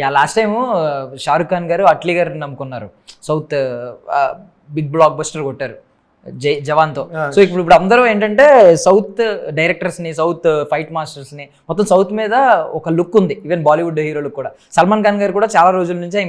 Yeah last time Shahrukh Khan గారు అట్లీ గారు నమ్ముకున్నారు, సౌత్ బిగ్ బ్లాక్ బస్టర్ కొట్టారు జవాన్తో. సో ఇప్పుడు అందరూ ఏంటంటే సౌత్ డైరెక్టర్స్ని, సౌత్ ఫైట్ మాస్టర్స్ని, మొత్తం సౌత్ మీద ఒక లుక్ ఉంది, ఈవెన్ బాలీవుడ్ హీరోలకు కూడా. సల్మాన్ ఖాన్ గారు కూడా చాలా రోజుల నుంచి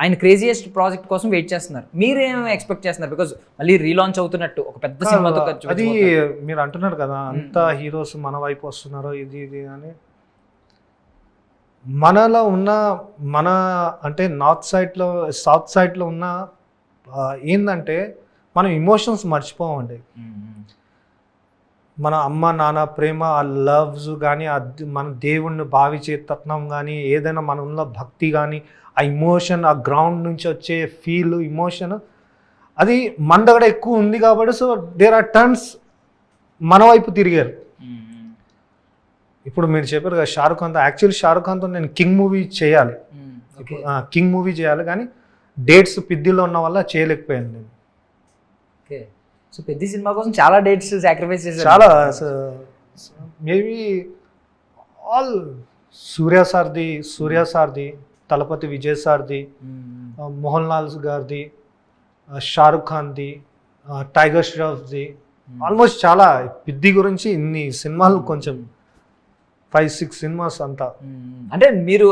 ఆయన క్రేజియస్ట్ ప్రాజెక్ట్ కోసం వెయిట్ చేస్తున్నారు. మీరేం ఎక్స్పెక్ట్ చేస్తున్నారు? బికాజ్ మళ్ళీ రీలాంచ్ అవుతున్నట్టు ఒక పెద్ద సినిమాతో. అది మీరు అంటున్నారు కదా, అంత హీరోస్ మన వైపు వస్తున్నారు ఇది ఇది అని. మనలో ఉన్న అంటే సౌత్ సైడ్లో ఉన్న ఏంటంటే మనం ఎమోషన్స్ మర్చిపోవండి. మన అమ్మ నాన్న ప్రేమ, ఆ లవ్స్ కానీ, మన దేవుణ్ణి భావించేతత్వం కానీ, ఏదైనా మనలో భక్తి కానీ, ఆ ఇమోషన్, ఆ గ్రౌండ్ నుంచి వచ్చే ఫీల్, ఇమోషన్ అది మన దగ్గర ఎక్కువ ఉంది కాబట్టి సో దేర్ ఆర్ టర్న్స్ మన వైపు తిరిగారు. ఇప్పుడు మీరు చెప్పారు కదా షారుఖ్ ఖాన్తో, యాక్చువల్లీ షారుఖ్ ఖాన్తో నేను కింగ్ మూవీ చేయాలి, కానీ డేట్స్ పిద్దిలో ఉన్న వల్ల చేయలేకపోయాను నేను. ఓకే, సో పెద్ద సినిమా కోసం చాలా డేట్స్ సాక్రిఫైస్ చేశారు. చాలా మేబీ ఆల్ సూర్య సార్ది, తలపతి విజయ్ సార్ది, మోహన్ లాల్ గారిది, షారుఖ్ ఖాన్ది, టైగర్ ష్రాఫ్ది, ఆల్మోస్ట్ చాలా పిద్ది గురించి ఇన్ని సినిమాలు, కొంచెం 5-6 సినిమాస్ అంతా. అంటే మీరు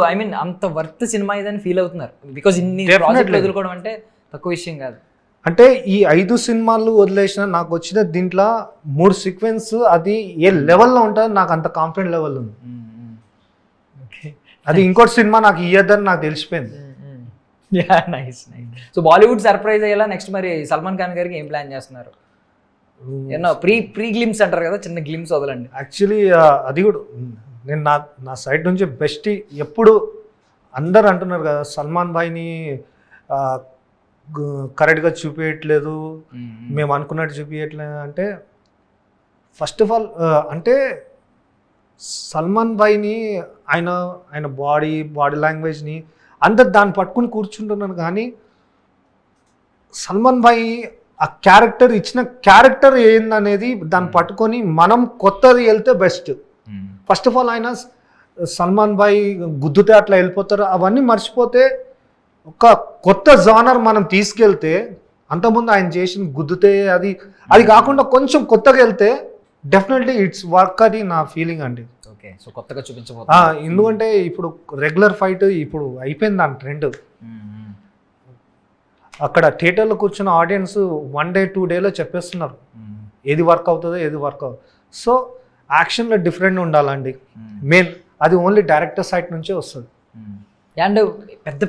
అంత వర్త్ సినిమా ఇదని ఫీల్ అవుతున్నారు? బికాజ్ ఇన్ని ప్రాజెక్టులు వదులుకోవడం అంటే తక్కువ విషయం కాదు. అంటే ఈ 5 సినిమాలు వదిలేసిన నాకు వచ్చిన దీంట్లో 3 సీక్వెన్స్ అది ఏ లెవెల్లో ఉంటుంది నాకు అంత కాన్ఫిడెంట్ లెవెల్ ఉంది. అది ఇంకోటి సినిమా నాకు ఇయ్యద్దని నాకు తెలిసిపోయింది. నైస్. సో బాలీవుడ్ సర్ప్రైజ్ అయ్యేలా నెక్స్ట్ మరి సల్మాన్ ఖాన్ గారికి ఏం ప్లాన్ చేస్తున్నారు? ఏమన్నా ప్రీ గ్లిమ్స్ అంటారు కదా, చిన్న గ్లిమ్స్ వదలండి. యాక్చువల్లీ అది కూడా నేను నా సైడ్ నుంచి బెస్ట్. ఎప్పుడు అందరు అంటున్నారు కదా సల్మాన్ భాయ్ని కరెక్ట్గా చూపించట్లేదు, మేము అనుకున్నట్టు చూపించట్లేదు అంటే, ఫస్ట్ ఆఫ్ ఆల్ అంటే సల్మాన్ భాయ్ని ఆయన బాడీ లాంగ్వేజ్ని అందరు దాన్ని పట్టుకుని కూర్చుంటున్నాను. కానీ సల్మాన్ భాయ్ ఆ ఇచ్చిన క్యారెక్టర్ ఏందనేది దాన్ని పట్టుకొని మనం కొత్తది వెళ్తే బెస్ట్. ఫస్ట్ ఆఫ్ ఆల్ ఆయన సల్మాన్ భాయ్ గుద్దుతే అట్లా వెళ్ళిపోతారు, అవన్నీ మర్చిపోతే ఒక కొత్త జానర్ మనం తీసుకెళ్తే, అంతకుముందు ఆయన చేసిన గుద్దుతే అది కాకుండా కొంచెం కొత్తగా వెళ్తే డెఫినెట్లీ ఇట్స్ వర్క్ అని నా ఫీలింగ్ అండి. ఓకే, సో కొత్తగా చూపించబోతున్నా. ఎందుకంటే ఇప్పుడు రెగ్యులర్ ఫైట్ ఇప్పుడు అయిపోయింది దాని ట్రెండ్. అక్కడ థియేటర్లో కూర్చున్న ఆడియన్స్ 1 day 2 days చెప్పేస్తున్నారు ఏది వర్క్ అవుతుందో ఏది వర్క్ అవుతుంది. సో యాక్షన్లో డిఫరెంట్ ఉండాలండి మెయిన్. అది ఓన్లీ డైరెక్టర్ సైడ్ నుంచే వస్తుంది. అండ్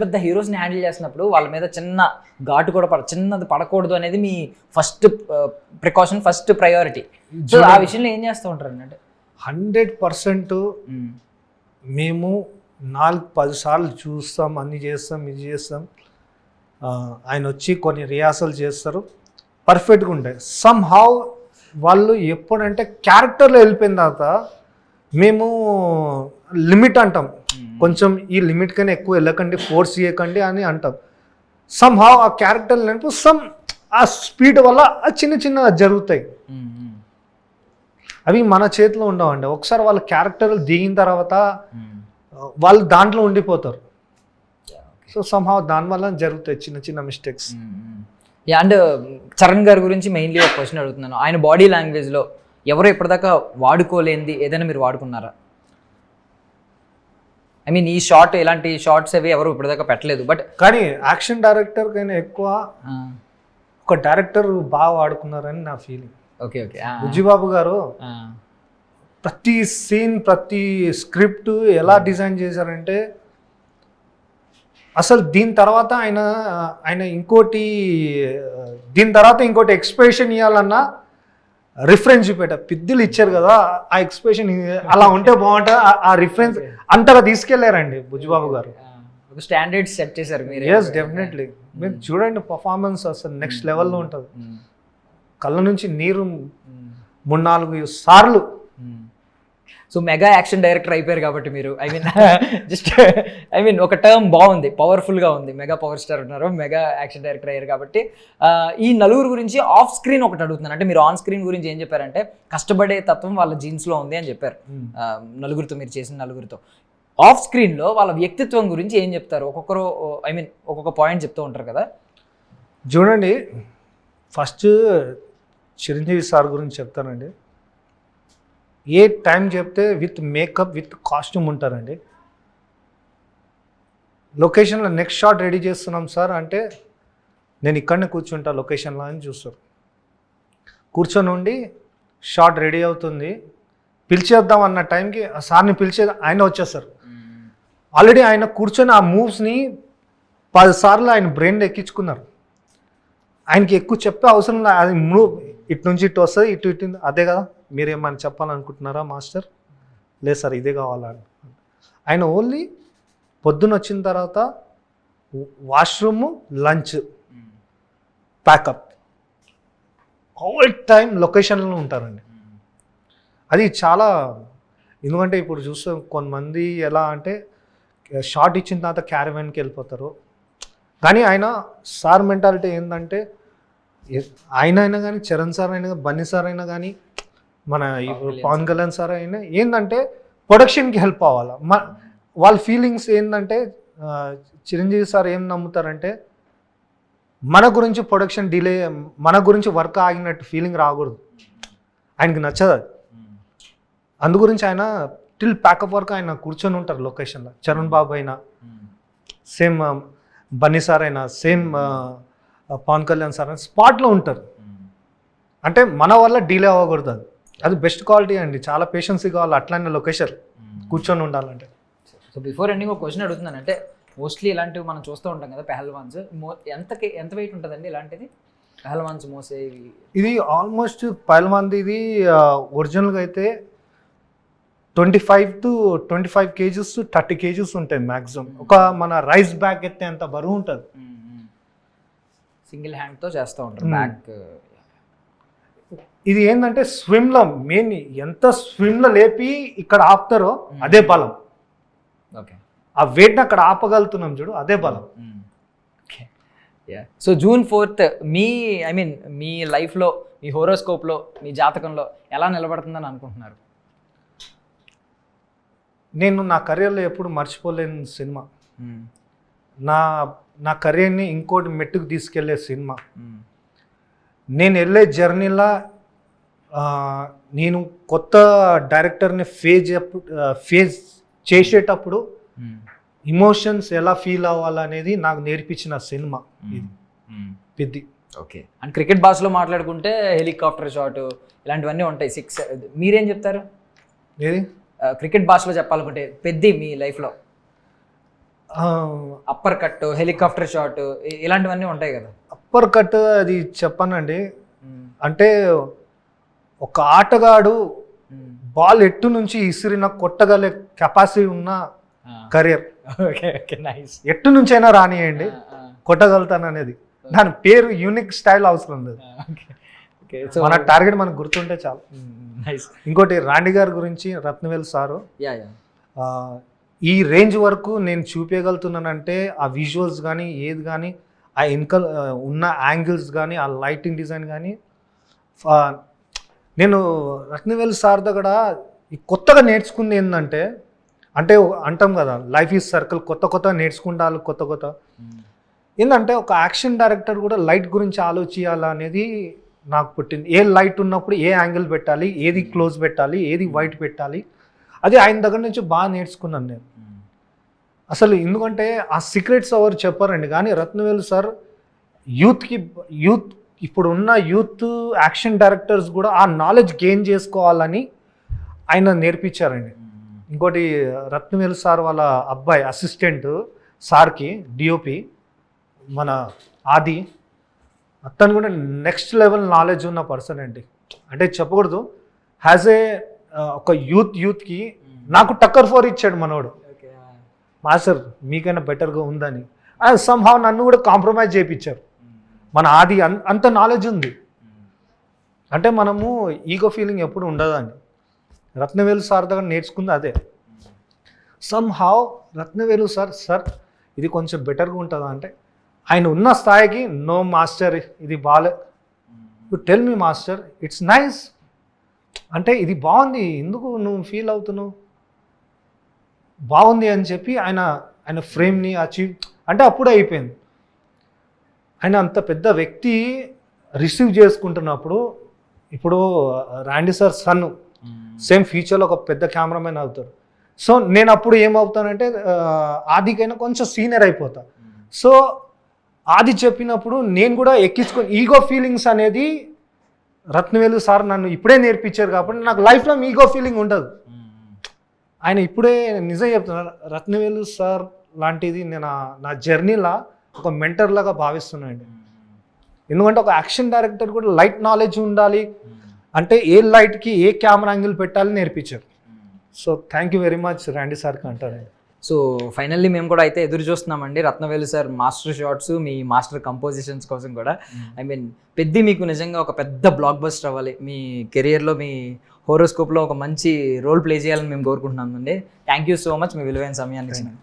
పెద్ద హీరోస్ని హ్యాండిల్ చేసినప్పుడు వాళ్ళ మీద చిన్న ఘాటు కూడా చిన్నది పడకూడదు అనేది మీ first precaution, first priority. So ఆ విషయంలో ఏం చేస్తూ ఉంటారు అంటే 100% మేము 4-10 సార్లు చూస్తాం, అన్ని చేస్తాం, ఇది చేస్తాం. ఆయన వచ్చి కొన్ని రిహార్సల్ చేస్తారు, పర్ఫెక్ట్గా ఉంటాయి. సమ్ హౌ వాళ్ళు ఎప్పుడంటే క్యారెక్టర్లో వెళ్ళిపోయిన తర్వాత మేము లిమిట్ అంటాం, కొంచెం ఈ లిమిట్ కన్నా ఎక్కువ వెళ్ళకండి, ఫోర్స్ చేయకండి అని అంటాం. సమ్ హౌ ఆ క్యారెక్టర్ లేనప్పుడు ఆ స్పీడ్ వల్ల చిన్న జరుగుతాయి. అవి మన చేతిలో ఉండవండి. ఒకసారి వాళ్ళ క్యారెక్టర్లు దిగిన తర్వాత వాళ్ళు దాంట్లో ఉండిపోతారు. సో సమ్హౌ దానివల్ల జరుగుతాయి చిన్న మిస్టేక్స్. అండ్ చరణ్ గారి గురించి మెయిన్లీ ఒక క్వశ్చన్ అడుగుతున్నాను. ఆయన బాడీ లాంగ్వేజ్లో ఎవరు ఇప్పటిదాకా వాడుకోలేనిది ఏదైనా మీరు వాడుకున్నారా? ఈ షార్ట్, ఇలాంటి షార్ట్స్ అవి ఎవరు ఇప్పటిదాకా పెట్టలేదు. బట్ కానీ యాక్షన్ డైరెక్టర్ కైనా ఎక్కువ ఒక డైరెక్టర్ బాగా వాడుకున్నారని నా ఫీలింగ్. ఓకే, బుజ్జిబాబు గారు ప్రతి సీన్, ప్రతి స్క్రిప్ట్ ఎలా డిజైన్ చేశారంటే, అసలు దీని తర్వాత ఇంకోటి ఎక్స్ప్రెషన్ ఇవ్వాలన్నా రిఫరెన్స్ చూపెట్ట పిద్దిలు ఇచ్చారు కదా, ఆ ఎక్స్ప్రెషన్ అలా ఉంటే బాగుంటుంది, ఆ రిఫరెన్స్ అంతగా తీసుకెళ్లారండి బుజ్జిబాబు గారు. స్టాండర్డ్ సెట్ చేశారు మీరు. Yes, definitely. మీరు చూడండి పర్ఫార్మెన్స్ అసలు నెక్స్ట్ లెవెల్లో ఉంటుంది. కళ్ళ నుంచి నీరు 3-4 సార్లు. సో మెగా యాక్షన్ డైరెక్టర్ అయిపోయారు కాబట్టి మీరు ఒక టర్మ్ బాగుంది, పవర్ఫుల్గా ఉంది. మెగా పవర్ స్టార్ ఉన్నారు, మెగా యాక్షన్ డైరెక్టర్ అయ్యారు కాబట్టి ఈ నలుగురు గురించి ఆఫ్ స్క్రీన్ ఒకటి అడుగుతున్నాను. అంటే మీరు ఆన్ స్క్రీన్ గురించి ఏం చెప్పారంటే కష్టపడే తత్వం వాళ్ళ జీన్స్లో ఉంది అని చెప్పారు. నలుగురితో మీరు చేసిన నలుగురితో ఆఫ్ స్క్రీన్లో వాళ్ళ వ్యక్తిత్వం గురించి ఏం చెప్తారు? ఒక్కొక్కరు ఐ మీన్ ఒక్కొక్క పాయింట్ చెప్తూ ఉంటారు కదా. చూడండి, ఫస్ట్ చిరంజీవి సార్ గురించి చెప్తానండి. ఏ టైం చెప్తే విత్ మేకప్ విత్ కాస్ట్యూమ్ ఉంటారండి. లొకేషన్లో నెక్స్ట్ షాట్ రెడీ చేస్తున్నాం సార్ అంటే నేను ఇక్కడనే కూర్చుంటా లొకేషన్లో అని చూస్తారు. కూర్చొని ఉండి షాట్ రెడీ అవుతుంది, పిలిచేద్దాం అన్న టైంకి ఆ సార్ని పిలిచే ఆయన వచ్చేస్తారు. ఆల్రెడీ ఆయన కూర్చొని ఆ మూవ్స్ని 10 సార్లు ఆయన బ్రెయిన్ ఎక్కించుకున్నారు. ఆయనకి ఎక్కువ చెప్పే అవసరం లేదు. అది మూవ్ ఇటు నుంచి ఇటు వస్తుంది, ఇటు ఇటు అదే కదా, మీరేమని చెప్పాలనుకుంటున్నారా మాస్టర్? లేదు సార్ ఇదే కావాలా. ఆయన ఓన్లీ పొద్దున వచ్చిన తర్వాత washroom, lunch, pack up, all time లొకేషన్లో ఉంటారండి. అది చాలా, ఎందుకంటే ఇప్పుడు చూస్తే కొంతమంది ఎలా అంటే షార్ట్ ఇచ్చిన తర్వాత క్యారవాన్కి వెళ్ళిపోతారు. కానీ ఆయన సార్ మెంటాలిటీ ఏంటంటే ఆయన అయినా కానీ, చరణ్ సార్ అయినా కానీ, బన్నీ సార్ అయినా కానీ, మన పవన్ కళ్యాణ్ సార్ అయినా ఏంటంటే ప్రొడక్షన్కి హెల్ప్ అవ్వాలి. వాళ్ళ ఫీలింగ్స్ ఏంటంటే చిరంజీవి సార్ ఏం నమ్ముతారంటే మన గురించి ప్రొడక్షన్ డిలే, మన గురించి వర్క్ ఆగినట్టు ఫీలింగ్ రాకూడదు. ఆయనకి నచ్చదు. అందు గురించి ఆయన టిల్ ప్యాకప్ వరకు ఆయన కూర్చొని ఉంటారు లొకేషన్లో. చరణ్ బాబు అయినా సేమ్, బన్నీ సార్ అయినా సేమ్, పవన్ కళ్యాణ్ సార్ అయినా స్పాట్లో ఉంటారు. అంటే మన వల్ల డిలే అవ్వకూడదు. అది బెస్ట్ క్వాలిటీ అండి. చాలా పేషెన్సీ కావాలి అట్లానే లొకేషన్ కూర్చొని ఉండాలంటే. సో బిఫోర్ ఎండింగ్ ఒక క్వశ్చన్ అడుగుతున్నాను. అంటే మోస్ట్లీ ఇలాంటివి మనం చూస్తూ ఉంటాం కదా, పెహల్వాన్స్ ఎంత వెయిట్ ఉంటుందండి ఇలాంటిది? పెహల్వాన్స్ మోసేవి ఇది ఆల్మోస్ట్ పహల్వాన్ది ఇది ఒరిజినల్గా అయితే 25 to 25 kgs to 30 kgs ఉంటాయి మ్యాక్సిమం. ఒక మన రైస్ బ్యాగ్ ఎత్తే అంత బరువు ఉంటుంది. సింగిల్ హ్యాండ్తో చేస్తూ ఉంటారు బ్యాక్. ఇది ఏంటంటే స్విమ్లో మెయిన్ ఎంత స్విమ్లో లేపి ఇక్కడ ఆపుతారో అదే బలం. ఓకే, ఆ వెయిట్ని అక్కడ ఆపగలుగుతున్నాం చూడు, అదే బలం. సో June 4th మీ లైఫ్లో, మీ హోరోస్కోప్లో, మీ జాతకంలో ఎలా నిలబడుతుందని అనుకుంటున్నారు? నేను నా కెరియర్లో ఎప్పుడు మర్చిపోలేని సినిమా, నా కెరియర్ని ఇంకోటి మెట్టుకు తీసుకెళ్లే సినిమా. నేను వెళ్ళే జర్నీలా నేను కొత్త డైరెక్టర్ని ఫేజ్ చేసేటప్పుడు ఇమోషన్స్ ఎలా ఫీల్ అవ్వాలనేది నాకు నేర్పించిన సినిమా ఇది పెద్ది. ఓకే, అండ్ క్రికెట్ భాషలో మాట్లాడుకుంటే హెలికాప్టర్ షాట్ ఇలాంటివన్నీ ఉంటాయి. 6 మీరేం చెప్తారు? ఏది క్రికెట్ భాషలో చెప్పాలనుకుంటే పెద్ది మీ లైఫ్లో అప్పర్ కట్, హెలికాప్టర్ షాట్ ఇలాంటివన్నీ ఉంటాయి కదా. అప్పర్ కట్ అది చెప్పానండి. అంటే ఒక ఆటగాడు బాల్ ఎట్టు నుంచి ఇసిరిన కొట్టగలే కెపాసిటీ ఉన్న కెరియర్. Okay okay, nice. ఎట్టు నుంచైనా రానియండి, కొట్టగలుగుతాను అనేది. దాని పేరు యూనిక్ స్టైల్ అవసరం లేదు. మన టార్గెట్ మనకు గుర్తుంటే చాలు. ఇంకోటి రాండి గారి గురించి, రత్నవేల్ సారు, ఈ రేంజ్ వరకు నేను చూపించగలుగుతున్నానంటే ఆ విజువల్స్ కానీ ఏది కానీ, ఆ వెనకాల ఉన్న యాంగిల్స్ కానీ, ఆ లైటింగ్ డిజైన్ కానీ. నేను రత్నవేల్ సార్ దగ్గర కొత్తగా నేర్చుకుంది ఏంటంటే, అంటే అంటాం కదా లైఫ్ ఈజ్ సర్కిల్, కొత్త నేర్చుకుంటారు కొత్త ఏంటంటే ఒక యాక్షన్ డైరెక్టర్ కూడా లైట్ గురించి ఆలోచించాలా అనేది నాకు పుట్టింది. ఏ లైట్ ఉన్నప్పుడు ఏ యాంగిల్ పెట్టాలి, ఏది క్లోజ్ పెట్టాలి, ఏది వైట్ పెట్టాలి, అది ఆయన దగ్గర నుంచి బాగా నేర్చుకున్నాను నేను అసలు. ఎందుకంటే ఆ సీక్రెట్స్ ఎవరు చెప్పారండి, కానీ రత్నవేల్ సార్ యూత్ ఇప్పుడు ఉన్న యూత్ యాక్షన్ డైరెక్టర్స్ కూడా ఆ నాలెడ్జ్ గెయిన్ చేసుకోవాలని ఆయన నేర్పించారండి. ఇంకోటి రత్నవేల్ సార్ వాళ్ళ అబ్బాయి అసిస్టెంట్ సార్కి డిఓపి మన ఆది, అతను కూడా నెక్స్ట్ లెవెల్ నాలెడ్జ్ ఉన్న పర్సన్ అండి. అంటే చెప్పకూడదు, హ్యాజ్ ఏ ఒక యూత్కి నాకు టక్కర్ ఫోర్ ఇచ్చాడు మనోడు. మాస్టర్ మీకైనా బెటర్గా ఉందని సమ్హౌ నన్ను కూడా కాంప్రమైజ్ చేయించారు. మన ఆది అంత నాలెడ్జ్ ఉంది. అంటే మనము ఈగో ఫీలింగ్ ఎప్పుడు ఉండదండి. రత్నవేలు సార్ దగ్గర నేర్చుకుంది అదే. సమ్హౌ రత్నవేలు సార్ ఇది కొంచెం బెటర్గా ఉంటుందా అంటే, ఆయన ఉన్న స్థాయికి నో మాస్టర్ ఇది బాలే, you tell me master it's nice అంటే ఇది బాగుంది, ఎందుకు నువ్వు ఫీల్ అవుతున్నావు, బాగుంది అని చెప్పి ఆయన ఫ్రేమ్ని అచీవ్ అంటే అప్పుడే అయిపోయింది. ఆయన అంత పెద్ద వ్యక్తి రిసీవ్ చేసుకుంటున్నప్పుడు ఇప్పుడు రాండీ సార్ సన్ సేమ్ ఫ్యూచర్లో ఒక పెద్ద కెమెరామెన్ అవుతారు. సో నేను అప్పుడు ఏమవుతానంటే ఆదికైనా కొంచెం సీనియర్ అయిపోతా. సో ఆది చెప్పినప్పుడు నేను కూడా ఎక్కించుకొని ఈగో ఫీలింగ్స్ అనేది రత్నవేలు సార్ నన్ను ఇప్పుడే నేర్పించారు కాబట్టి నాకు లైఫ్లో ఈగో ఫీలింగ్ ఉండదు. ఆయన ఇప్పుడే నిజం చెప్తున్నారు. రత్నవేలు సార్ లాంటిది నేను నా జర్నీలా ఒక మెంటర్ లాగా భావిస్తున్నానండి. ఎందుకంటే ఒక యాక్షన్ డైరెక్టర్ కూడా లైట్ నాలెడ్జ్ ఉండాలి అంటే ఏ లైట్కి ఏ కెమెరా యాంగిల్ పెట్టాలి నేర్పించారు. So thank you very much రాండీ సార్కి అంటారండి. సో ఫైనల్లీ మేము కూడా అయితే ఎదురు చూస్తున్నామండి రత్నవేలు సార్ మాస్టర్ షాట్స్, మీ మాస్టర్ కంపోజిషన్స్ కోసం కూడా. ఐ మీన్ పెద్ద మీకు నిజంగా ఒక పెద్ద బ్లాక్ బస్టర్ అవ్వాలి మీ కెరియర్లో, మీ హోరోస్కోప్లో ఒక మంచి రోల్ ప్లే చేయాలని మేము కోరుకుంటున్నామండి. థ్యాంక్ యూ సో మచ్ మీ విలువైన సమయాన్ని ఇచ్చినందుకు.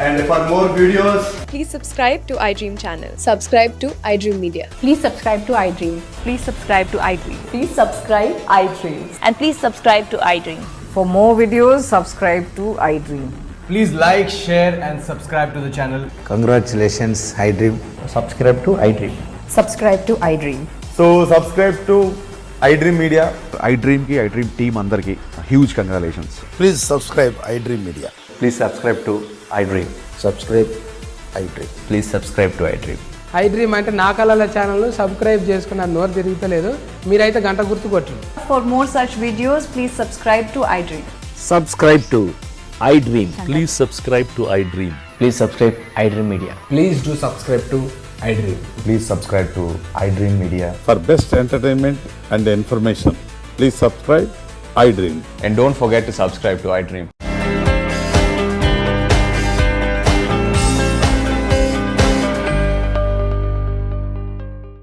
And for more videos, Please subscribe to iDream channel. Subscribe to iDream Media. Please subscribe to iDream. Please subscribe to iDream. Please subscribe iDream. And please subscribe to iDream. For more videos, subscribe to iDream. please like, share, and subscribe to the channel. Congratulations, iDream. Subscribe to iDream. Subscribe to iDream. So subscribe to iDream Media. iDream ki iDream team అందరికి huge congratulations. Please subscribe iDream Media. Please subscribe to iDream. Subscribe iDream. Please subscribe to iDream. iDream అంటే నా కళల channel subscribe చేసుకున్న నోరు తిరుగుతలేదు, మీరైతే గంట గుర్తు కొట్టండి. For more such videos, please subscribe to iDream. Subscribe to iDream. Please subscribe to iDream. Please subscribe iDream Media. Please do subscribe to iDream. Please subscribe to iDream Media. For best entertainment and information, please subscribe iDream. And don't forget to subscribe to iDream.